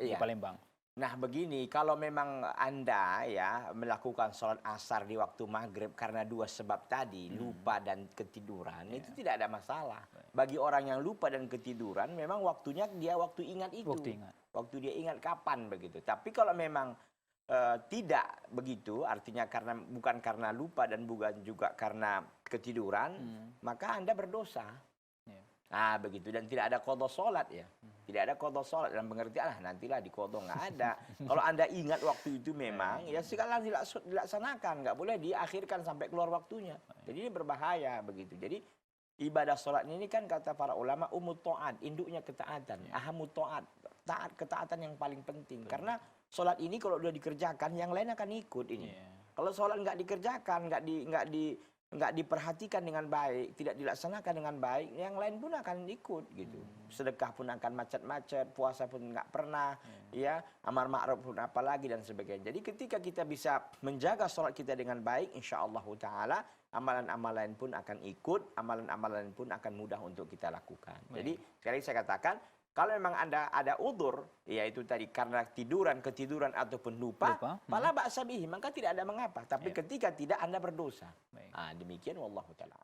di Palembang. Nah begini, kalau memang Anda ya melakukan sholat asar di waktu maghrib karena dua sebab tadi, lupa dan ketiduran, itu tidak ada masalah. Bagi orang yang lupa dan ketiduran, memang waktunya dia waktu ingat itu. Waktu dia ingat kapan begitu. Tapi kalau memang tidak begitu, artinya bukan karena lupa dan bukan juga karena ketiduran, maka Anda berdosa. Nah begitu, dan tidak ada qadha sholat ya. Tidak ada qadha sholat dalam pengertian nantilah diqadha, nggak ada. Kalau Anda ingat waktu itu memang ya sekarang dilaksanakan, nggak boleh diakhirkan sampai keluar waktunya. Jadi ini berbahaya begitu. Jadi ibadah sholat ini kan kata para ulama umut ta'at, induknya ketaatan, ahamut ta'at, ketaatan yang paling penting. Karena sholat ini kalau sudah dikerjakan, yang lain akan ikut ini. Kalau sholat nggak dikerjakan, nggak diperhatikan dengan baik, tidak dilaksanakan dengan baik, yang lain pun akan ikut gitu. Sedekah pun akan macet-macet, puasa pun nggak pernah, ya, amar ma'ruf pun apalagi dan sebagainya. Jadi ketika kita bisa menjaga sholat kita dengan baik, insyaallah taala amalan-amalan pun akan ikut, amalan-amalan pun akan mudah untuk kita lakukan. Jadi sekali saya katakan, kalau memang Anda ada udzur, yaitu tadi karena ketiduran ataupun lupa, fala ba'sa bihi, maka tidak ada mengapa. Tapi ketika tidak, Anda berdosa. Demikian wallahu taala.